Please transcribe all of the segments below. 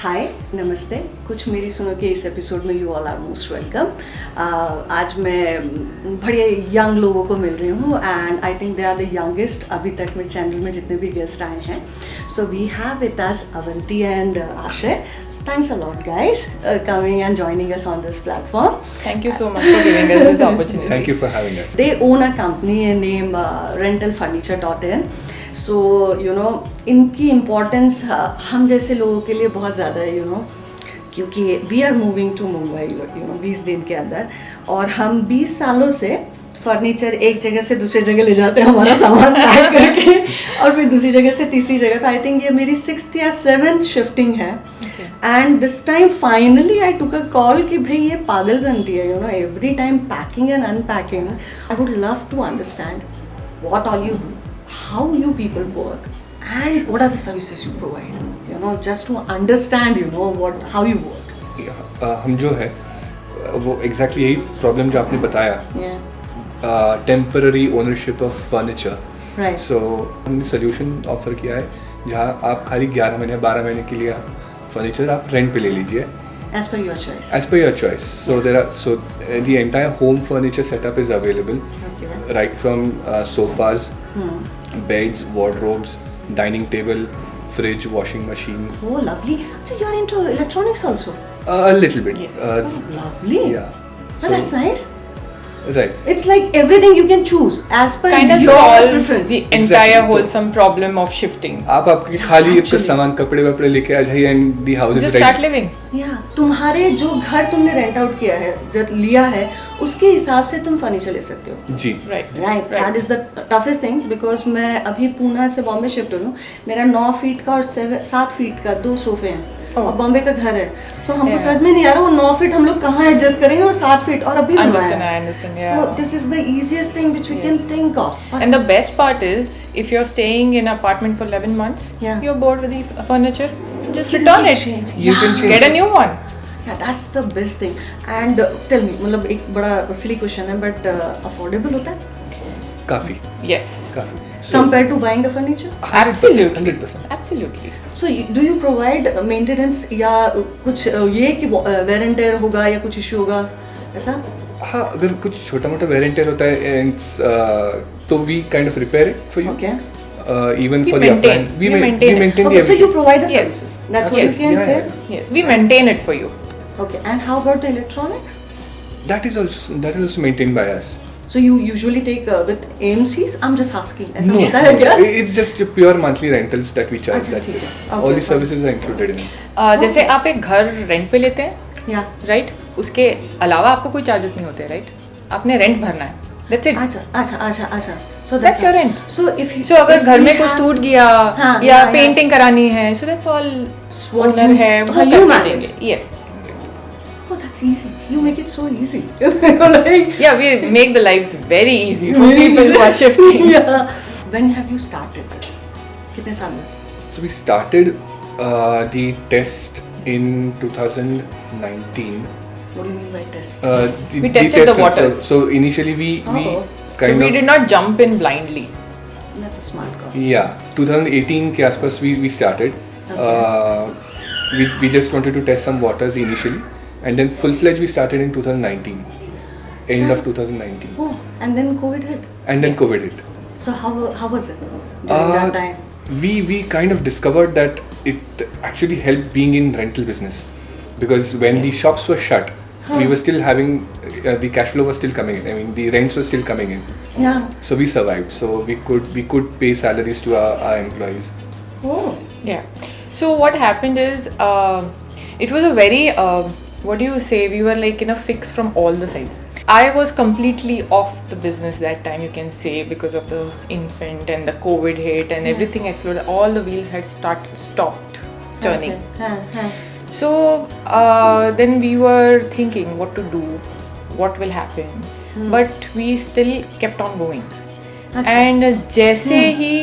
हाय नमस्ते, कुछ मेरी सुनो के इस एपिसोड में you all are most welcome. आज मैं बड़े यंग लोगों को मिल रही हूँ and I think they are the youngest अभी तक मेरे चैनल में जितने भी गेस्ट आए हैं। So we have with us Avanti and Aashay. So thanks a lot guys coming and joining us on this platform. Thank you so much for giving us this opportunity. Thank you for having us. They own a company named rentalfurniture.in. So you know इनकी importance हम जैसे लोगों के लिए बहुत ज़्यादा है you know, क्योंकि we are moving to Mumbai you know 20 दिन के अंदर, और हम 20 सालों से फर्नीचर एक जगह से दूसरी जगह ले जाते हैं हमारा सामान पैक करके और फिर दूसरी जगह से तीसरी जगह। तो आई थिंक ये मेरी 6th या 7th शिफ्टिंग है and this time finally I took a call कि भाई ये पागल बनती है you know every time packing and unpacking. I would love to understand what all you do, how you people work and what are the services you provide, you know, just to understand you know what how you work. हम जो है वो exactly यही problem जो आपने बताया, temporary ownership of furniture, right. So हमने solution offer किया है जहाँ आप खाली 11 महीने 12 महीने के लिए फर्नीचर आप रेंट पे ले लीजिए as per your choice. As per your choice. So the entire home furniture setup is available. Okay. Right from sofas, beds, wardrobes, dining table, fridge, washing machine. Oh lovely. So you are into electronics also? A little bit. Yes. Oh lovely. Yeah. Well, that's nice. Right. It's like everything you can choose as per Kind of your solves preference. the Exactly. entire wholesome problem of shifting. आप आपके खाली आपका Actually. सामान कपड़े वपड़े लेके आ जाइए and the house is Just start living. Yeah, तुम्हारे जो घर तुमने रेंट आउट किया है जो लिया है उसके हिसाब से तुम फर्नीचर ले सकते हो। जी Right. Right, that is the toughest thing because मैं अभी पूना से बॉम्बे शिफ्ट हुई हूँ। मेरा 9 फीट का और 7 फीट का 2 सोफे हैं और बॉम्बे का घर है। सो हमको Yeah. समझ में नहीं आ रहा वो 9 फीट हम लोग कहाँ एडजस्ट करेंगे और 7 फीट और अभी Understand, I understand, so yeah. This is the easiest thing which we can think of. And the best part is, if you're staying in an apartment for 11 months, Yeah. you're bored with the furniture, just return it. You can change Get a new one. Yeah, that's the best thing. And tell me, मतलब एक बड़ा silly question है but affordable होता है काफी Yes. काफी compared to buying the furniture? Absolutely. 100%. Absolutely. So do you provide maintenance या कुछ ये कि wear and tear होगा या कुछ इशू होगा ऐसा? हाँ, अगर कुछ छोटा मोटा वेरिएंटर होता है तो we kind of repair it for you. Okay. Even We for the maintain. appliance, We we maintain it. maintain Okay, the so you everything. provide the Yes. services. That's what Yes. you can Yeah, say. yeah. Yes, we maintain it for you. Okay, and how about the electronics? That is also maintained by us. So you usually take with AMCs? I'm just asking. ऐसा No, होता है क्या? it's just pure monthly rentals that we charge. अच्छा, That's ठीक it. है. Okay, All the fine. services are included in it. जैसे आप एक घर रेंट पे लेते हैं, Yeah. राइट? उसके अलावा आपको कोई चार्जेस नहीं होते, राइट? आपने रेंट भरना है, that's it. अच्छा. So That's your rent. So if you So अगर if घर we में कुछ have- टूट गया हाँ, या yeah, पेंटिंग करानी है, so that's all What owner you- है हाँ, वो you कर manage. देंगे. Yes. Oh, that's easy. You make it so easy. Like, Yeah, we make the lives very easy for people who are shifting. yeah. When have you started this? कितने साल में? So we started the test in 2019. What do you mean by test? We tested the waters. So initially we Oh. So kind we of did not jump in blindly. That's a smart call. yeah 2018 के आसपास we started. Okay. We just wanted to test some waters initially, and then full-fledged we started in 2019, end of Yes. 2019, Oh, and then COVID hit. and then Yes. COVID hit. So how was it during that time? We kind of discovered that it actually helped being in rental business, because when the shops were shut, we were still having the cash flow was still coming in. I mean, the rents were still coming in, Yeah. so we survived. So we could pay salaries to our employees. Oh. Yeah. So what happened is, it was a very, what do you say? We were like in a fix from all the sides. I was completely off the business that time, you can say, because of the infant and the COVID hit and everything exploded. All the wheels had stopped turning. Okay. So then we were thinking what to do, what will happen, but we still kept on going. अच्छा. And जैसे ही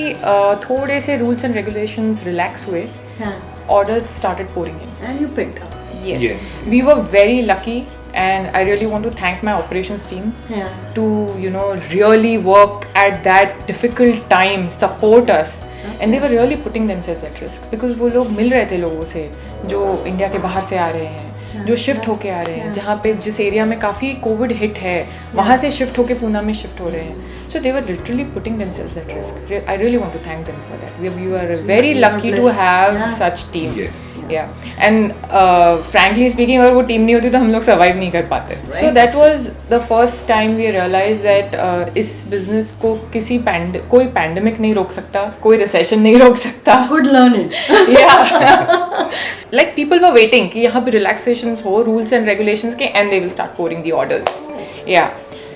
थोड़े से rules and regulations relax हुए, Yeah. orders started pouring in. And you picked up. Yes. We were very lucky, and I really want to thank my operations team Yeah. to really work at that difficult time, support us. and they were really putting themselves at risk because वो लोग मिल रहे थे लोगों से जो India के बाहर से आ रहे हैं, जो शिफ्ट होके आ रहे हैं, जहाँ पे जिस एरिया में काफ़ी कोविड हिट है वहाँ से शिफ्ट होके पूना में शिफ्ट हो रहे हैं. So they were literally putting themselves at risk. I really want to thank them for that. We are very lucky to have such team. Yes. Yeah. And frankly speaking, अगर वो team नहीं होती तो हम लोग survive नहीं कर पाते. So that was the first time we realized that इस business को कोई pandemic नहीं रोक सकता, कोई recession नहीं रोक सकता. Good learning. Yeah. Like people were waiting कि यहाँ पे relaxations हो, rules and regulations के, and they will start pouring the orders. Yeah.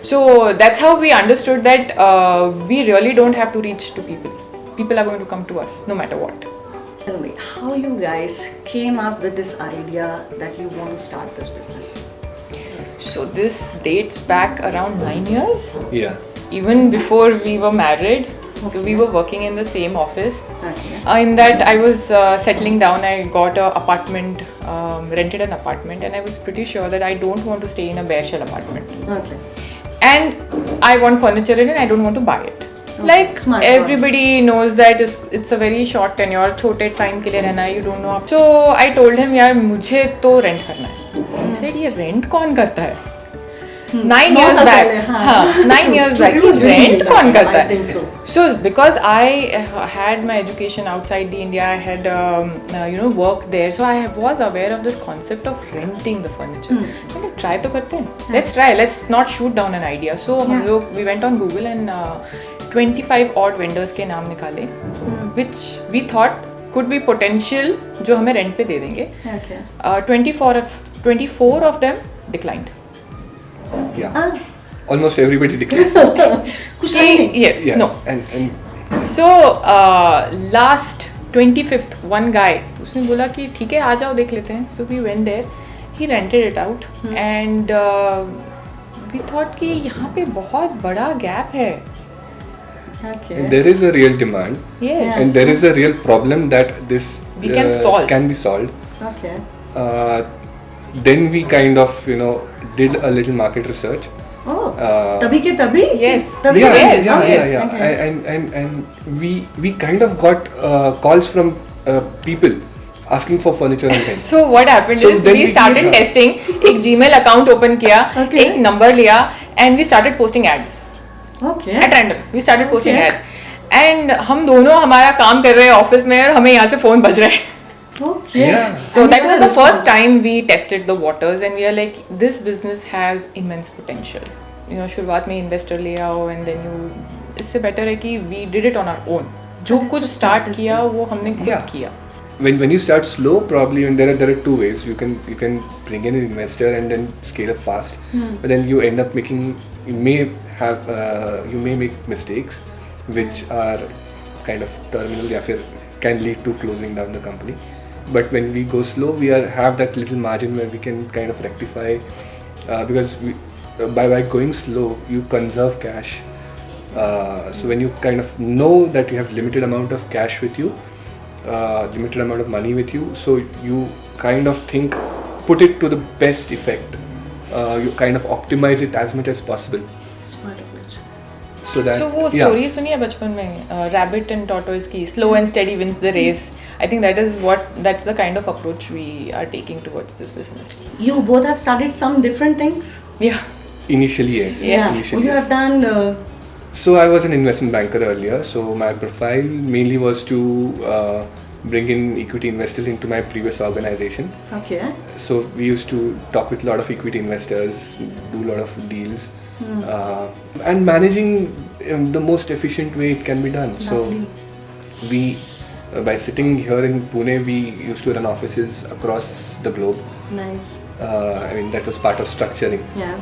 So that's how we understood that we really don't have to reach to people. People are going to come to us no matter what. Tell me, how you guys came up with this idea that you want to start this business? So this dates back around 9 years. Yeah. Even before we were married. So we were working in the same office. Okay. In that I was settling down. I got an apartment, rented an apartment, and I was pretty sure that I don't want to stay in a bare shell apartment. Okay. And I want furniture in it, I don't want to buy it. Okay, Like smart everybody knows that it's a very short tenure, छोटे time के लिए रहना है, you don't know. So I told him यार मुझे तो rent करना है. He said ये rent कौन करता है? 9 years back. हाँ, 9 years back. Rent कौन करता है? I think so. So because I had my education outside the India, I had worked there, so I was aware of this concept of renting the furniture. मैंने try तो करते हैं. Let's try. Let's not shoot down an idea. So हम लोग we went on Google and 25 odd vendors के नाम निकाले, which we thought could be potential जो हमें rent पे दे देंगे. Okay. 24 of them declined. Yeah. Almost everybody declared. Yes. Yeah. No. And So last 25th, one guy उसने बोला कि ठीक है आ जाओ देख लेते हैं. So we went there. He rented it out and we thought कि यहाँ पे बहुत बड़ा gap है. Okay. and there is a real demand. Yes. And there is a real problem that this We can solve. can be solved. Okay. Then we kind of did a little market research. Oh. तभी के तभी? Yes. तभी Yeah, के? Yes, yeah, yes. yeah. Okay. And we kind of got calls from people asking for furniture and things. So what happened So is then we we started did- testing. एक Gmail account open किया, Okay. एक number लिया, and we started posting ads Okay. at random. We started posting Okay. ads. And हम दोनों हमारा काम कर रहे हैं ऑफिस में और हमें यहाँ से फोन बज रहे हैं. Okay. Yeah. So And that you was got the a first response. time we tested the waters and we are like, this business has immense potential. शुरुआत में investor ले आओ and then इससे better है कि we did it on our own. जो That's कुछ a start smart किया वो हमने खुद Yeah. किया. When you start slow, probably there are two ways. You can bring in an investor and then scale up fast. But then you end up you may make mistakes which are kind of terminal या फिर can lead to closing down the company. But when we go slow, we have that little margin where we can kind of rectify because by going slow, you conserve cash. So when you kind of know that you have limited amount of cash with you, limited amount of money with you, so you kind of put it to the best effect. You kind of optimize it as much as possible. Smart approach. So that So वो yeah. story सुनी है बचपन में rabbit and tortoise की slow and steady wins the race. I think that's the kind of approach we are taking towards this business. You both have started some different things. Yeah. Initially, yes. Yes. Initially, You yes. have done. So I was an investment banker earlier. So my profile mainly was to bring in equity investors into my previous organization. Okay. So we used to talk with a lot of equity investors, do a lot of deals, and managing the most efficient way it can be done. Lovely. So we, by sitting here in Pune, we used to run offices across the globe. Nice. I mean that was part of structuring. Yeah.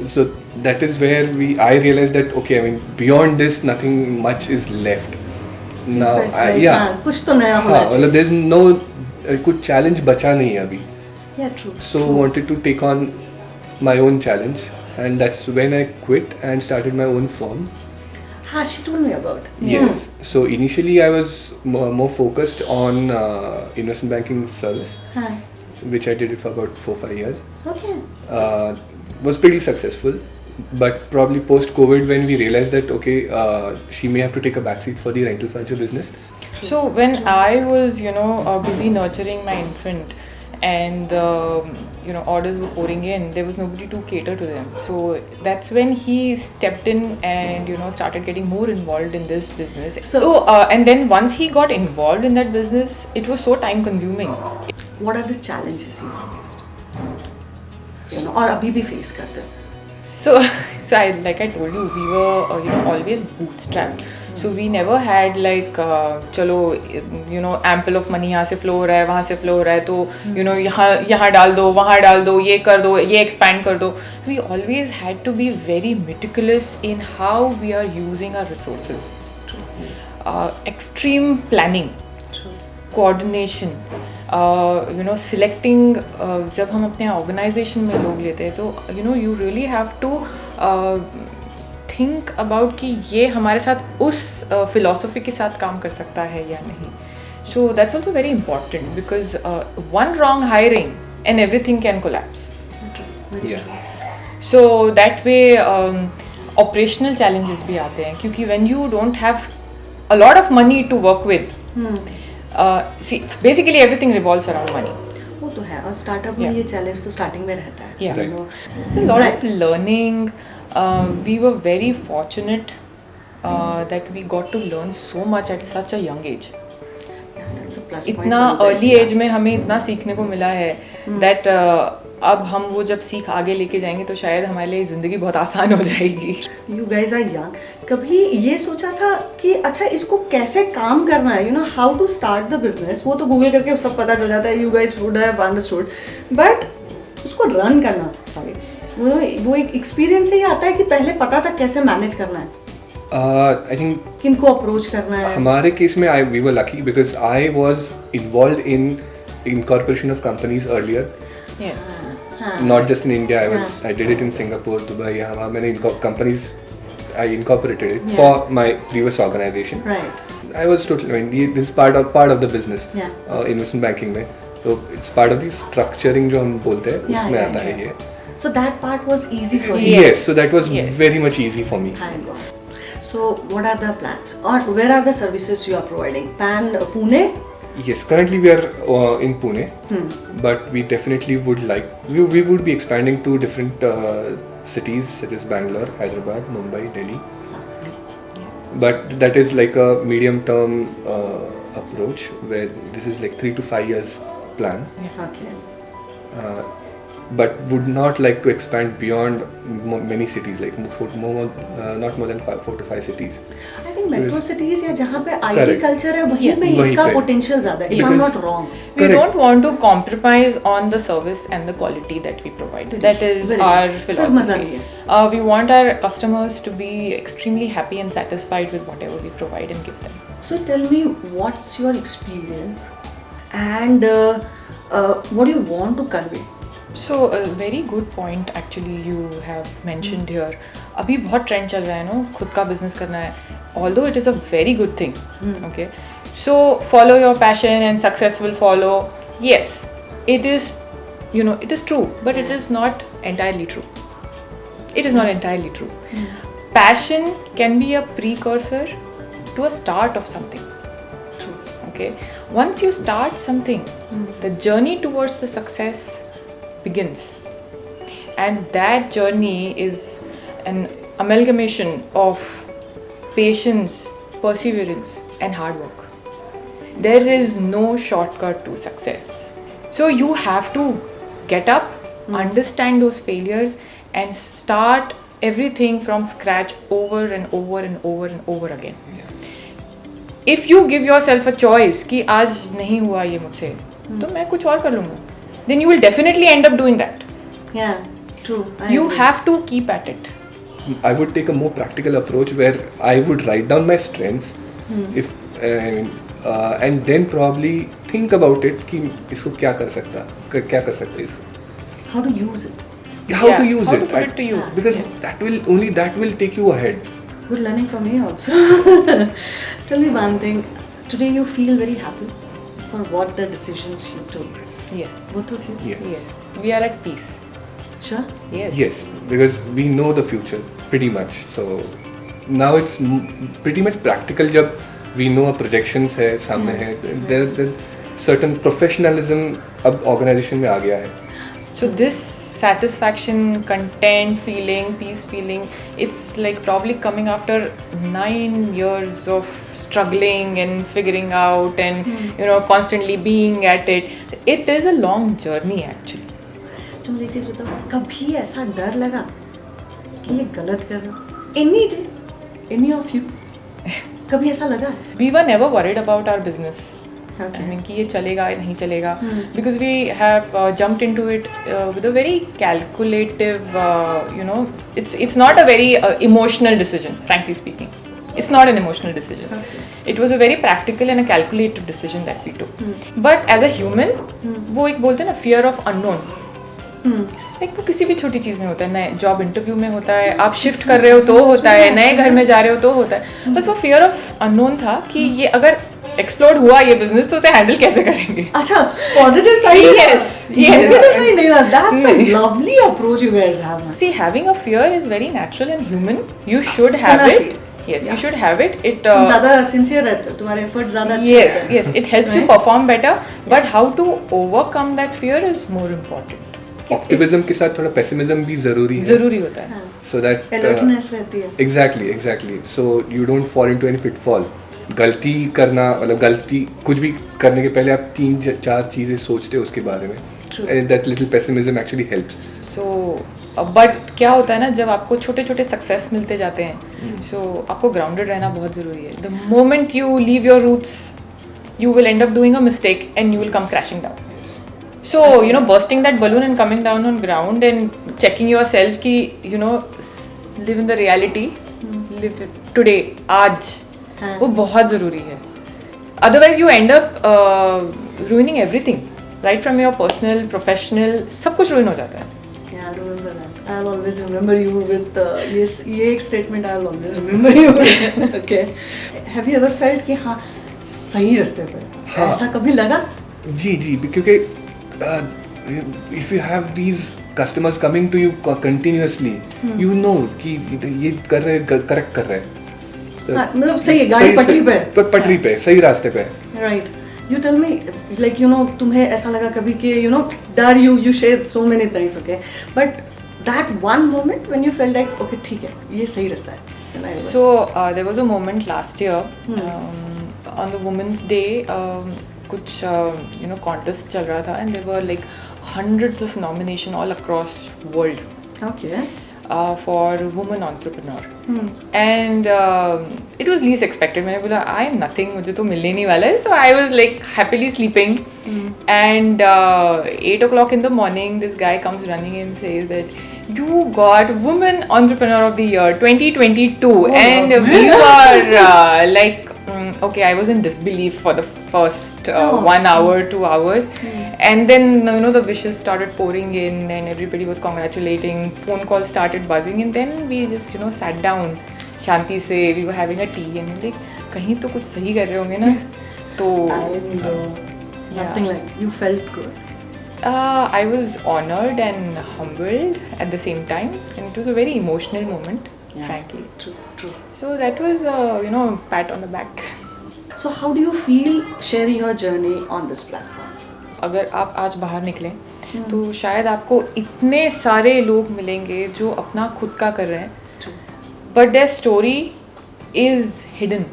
So that is where I realized that okay, I mean beyond this nothing much is left. So Now you felt like, yeah, कुछ तो नया होना हाँ, चाहिए. मतलब there's no कुछ challenge बचा नहीं है अभी. Yeah, true. So true. wanted to take on my own challenge, and that's when I quit and started my own firm. She told me about. Yes. So initially I was more focused on investment banking service, Huh. which I did it for about 4-5 years. Okay. Was pretty successful, but probably post COVID when we realized that okay, she may have to take a backseat for the rental furniture business. So when I was, busy nurturing my infant, and orders were pouring in, there was nobody to cater to them. So that's when he stepped in and started getting more involved in this business. So and then once he got involved in that business, it was so time consuming. What are the challenges you faced? और अभी भी face करते हो? So like I told you, we were always bootstrapped. So we never had like चलो ample of money यहाँ से flow हो रहा है, वहाँ से flow हो रहा है, तो यहाँ डाल दो, वहाँ डाल दो, ये कर दो, ये expand कर दो. We always had to be very meticulous in how we are using our resources. Extreme planning, coordination. Selecting जब हम अपने ऑर्गेनाइजेशन में लोग लेते हैं तो you really have to think about कि ये हमारे साथ उस philosophy के साथ काम कर सकता है या नहीं. So that's also very important because one wrong hiring and everything can collapse. Yeah. So that way operational challenges भी आते हैं क्योंकि when you don't have a lot of money to work with, see, basically everything revolves around money. वो तो है और startup में ये चैलेंज तो स्टार्टिंग में रहता है. Yeah. Right. It's a lot of learning. We were very fortunate that we got to learn so much at such a young age. Yeah, that's a plus point. इतना early age में हमें इतना सीखने को मिला है that अब हम वो जब सीख आगे लेके जाएंगे तो शायद हमारे लिए ज़िंदगी बहुत आसान हो जाएगी. You guys are young. कभी ये सोचा था कि अच्छा इसको कैसे काम करना है, how to start the business, वो तो गूगल करके सब पता चल जाता है, you guys would have understood, but उसको रन करना, sorry, वो एक एक्सपीरियंस से ही आता है कि पहले पता था कैसे मैनेज करना है. I think किनको अप्रोच करना है. हमारे केस में we were lucky because I was involved in incorporation of companies earlier. Yes. Not just in India, I did it in Singapore, Dubai. यहाँ मैंने companies I incorporated it for my previous organization. Right. I was totally. I mean, this is part of the business. Investment banking में. So it's part of the structuring जो हम बोलते हैं उसमें आता है ये. So that part was easy for you. Yes. So that was very much easy for me. Thank God. So what are the plans or where are the services you are providing? Pune? Yes, currently we are in Pune, but we definitely would like, we would be expanding to different cities such as Bangalore, Hyderabad, Mumbai, Delhi. But that is like a medium term approach where this is like 3 to 5 years plan. Okay. But would not like to expand beyond many cities, like not more than 4 to 5 cities. I think metro cities या जहाँ पे IT culture है वहीं पे इसका potential ज़्यादा है. If I'm not wrong. We don't want to compromise on the service and the quality that we provide. That is our philosophy. We want our customers to be extremely happy and satisfied with whatever we provide and give them. So tell me, what's your experience and what do you want to convey? So a very good point actually you have mentioned here. अभी बहुत trend चल रहा है ना, खुद का business करना है. Although it is a very good thing. Okay. So follow your passion and success will follow. Yes, it is, it is true, but it is not entirely true. It is not entirely true. Passion can be a precursor to a start of something. True. Okay. Once you start something, the journey towards the success begins, and that journey is an amalgamation of patience, perseverance and hard work. There is no shortcut to success. So you have to get up, understand those failures and start everything from scratch over and over and over and over again. If you give yourself a choice कि आज नहीं हुआ ये मुझसे तो मैं कुछ और कर लूँगा, then you will definitely end up doing that. Yeah, true. You have to keep at it. I would take a more practical approach where I would write down my strengths, and then probably think about it कि इसको क्या कर सकते हैं इसको. How to use it. How to use how it. to put it to use. Because that will take you ahead. Good learning for me also. Tell me one thing. Today you feel very happy for what the decisions you took. Yes. Both of you? Yes. We are at peace. Sure? Yes. Yes, because we know the future pretty much. So now it's pretty much practical जब we know our projections है सामने है, there certain professionalism अब organization में आ गया है. So this satisfaction, content feeling, peace feeling, it's like probably coming after 9 years of struggling and figuring out and constantly being at it. It is a long journey actually. तो मुझे एक चीज़ बताओ, कभी ऐसा डर लगा कि ये गलत कर रहे हो? Any day, any of you, कभी ऐसा लगा? We were never worried about our business. Okay. I mean कि ये चलेगा या नहीं चलेगा, because we have jumped into it with a very calculative, it's not a very emotional decision, frankly speaking. It's not an emotional decision. Okay. It was a very practical and a calculated decision that we took. But as a human, वो एक बोलते हैं ना fear of unknown. Like वो किसी भी छोटी चीज़ में होता है, नए जॉब इंटरव्यू में होता है, आप शिफ्ट कर रहे हो तो होता है, नए घर में जा रहे हो तो होता है. बस वो फियर ऑफ अननोन था कि ये अगर एक्सप्लोर हुआ ये बिजनेस तो उसे हैंडल कैसे करेंगे. अच्छा, positive side. Yes. Negative side नहीं था. That's a lovely approach you guys have. See, having a fear is very natural and human. You should have होना it. चाहिए. Yes, you should have it. It तुम ज़्यादा sincere रहते हो, तुम्हारे efforts ज़्यादा अच्छे yes, रहते हैं. yes, it helps you perform better. But how to overcome that fear is more important. Optimism के साथ थोड़ा pessimism भी ज़रूरी है. ज़रूरी होता है. So that Alertness रहती है. exactly. So you don't fall into any pitfall. गलती करना मतलब गलती कुछ भी करने के पहले आप 3-4 चीज़ें सोचते हो उसके बारे में. And that little pessimism actually helps. So, but क्या होता है ना, जब आपको छोटे छोटे सक्सेस मिलते जाते हैं, सो आपको ग्राउंडेड रहना बहुत ज़रूरी है. The moment you leave your roots you will end up doing a mistake and you will come crashing down. So, bursting that balloon and coming down on ground and checking yourself ki, live in the reality, live it today, aaj, वो बहुत ज़रूरी है. Otherwise you end up ruining everything, right from your personal, professional, सब कुछ ruin हो जाता है. Yeah, I remember that. I'll always remember you with yes, ये एक statement I'll always remember you with. Okay. Have you ever felt कि हाँ सही रास्ते पे? हाँ. ऐसा कभी लगा? जी क्योंकि if you have these customers coming to you continuously, you know कि ये कर रहे करेक्ट कर रहे हैं. मतलब सही है, गाड़ी पटरी पे. पटरी पे सही रास्ते पे. Right. You tell me, like तुम्हें ऐसा लगा कभी कि डर you shared so many things, okay, but that one moment when you felt like okay ठीक है ये सही रास्ता है. So there was a moment last year on the Women's Day, कुछ contest चल रहा था and there were like hundreds of nomination all across world. Okay. For woman entrepreneur. And it was least expected. मैंने बोला I am nothing, मुझे तो मिलने नहीं वाला है. So I was like happily sleeping. And 8 o'clock in the morning, this guy comes running and says that you got Woman Entrepreneur of the Year 2022. And we were like, okay, I was in disbelief for the first 1 hour, 2 hours. And then, the wishes started pouring in and everybody was congratulating. Phone calls started buzzing and then we just, sat down. Shanti se, we were having a tea and like, कहीं तो कुछ सही कर रहे होंगे ना? तो nothing like you felt good. I was honored and humbled at the same time, and it was a very emotional moment, frankly. True. So that was pat on the back. So how do you feel sharing your journey on this platform? अगर आप आज बाहर निकलें तो शायद आपको इतने सारे लोग मिलेंगे जो अपना खुद का कर रहे हैं, but their story is hidden.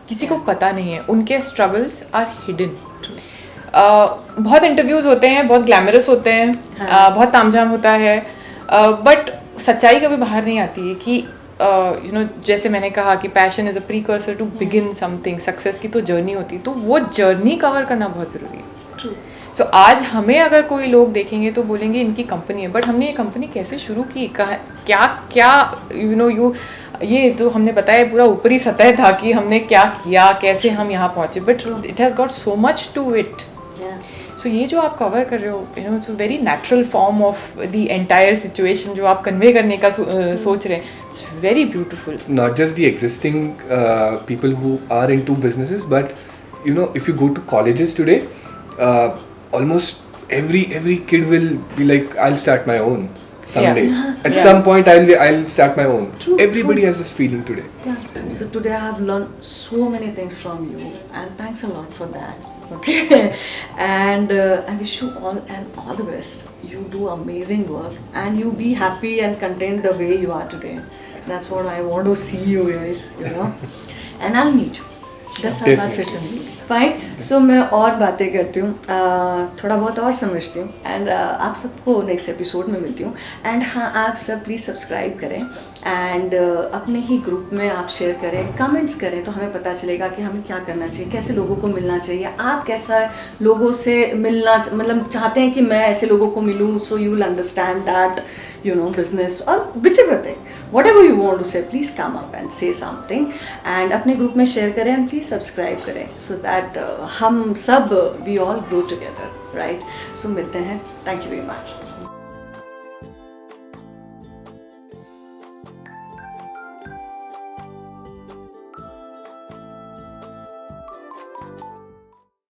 किसी को पता नहीं है, उनके स्ट्रगल्स आर हिडन. बहुत इंटरव्यूज़ होते हैं, बहुत ग्लैमरस होते हैं, बहुत तामझाम होता है, बट सच्चाई कभी बाहर नहीं आती है कि जैसे मैंने कहा कि passion is a precursor to begin something. Success की तो जर्नी होती है, तो वो जर्नी कवर करना बहुत ज़रूरी है. सो आज हमें अगर कोई लोग देखेंगे तो बोलेंगे इनकी कंपनी है, बट हमने ये कंपनी कैसे शुरू की, क्या ये तो हमने बताया पूरा ऊपरी सतह था कि हमने क्या किया, कैसे हम यहाँ पहुँचे, but it has got so much to it. So ये जो आप कवर कर रहे हो, it's a very natural form of the entire situation जो आप कन्वे करने का सोच रहे हैं. It's very beautiful. Not just the existing people who are into businesses, but if you go to colleges today, almost every kid will be like, I'll start my own. someday. Yeah. At Yeah. some point, I'll start my own. True, Everybody true. has this feeling today. Yeah. So today I have learned so many things from you, and thanks a lot for that. Okay, and I wish you all the best. You do amazing work, and you be happy and content the way you are today. That's what I want to see you guys. And I'll meet you. 10 साल बाद फिर से मिलूंगी. Fine. सो मैं और बातें करती हूँ, थोड़ा बहुत और समझती हूँ, एंड आप सबको नेक्स्ट एपिसोड में मिलती हूँ. एंड हाँ, आप सब प्लीज़ सब्सक्राइब करें, एंड अपने ही ग्रुप में आप शेयर करें, कमेंट्स करें, तो हमें पता चलेगा कि हमें क्या करना चाहिए, कैसे लोगों को मिलना चाहिए, आप कैसा लोगों से मिलना मतलब चाहते हैं कि मैं ऐसे लोगों को मिलूँ. So you will understand that business or whichever thing, whatever you want to say, please come up and say something, and अपने ग्रुप में शेयर करें, and please सब्सक्राइब करें, so that हम सब we all grow together, right? So मिलते हैं. Thank you very much.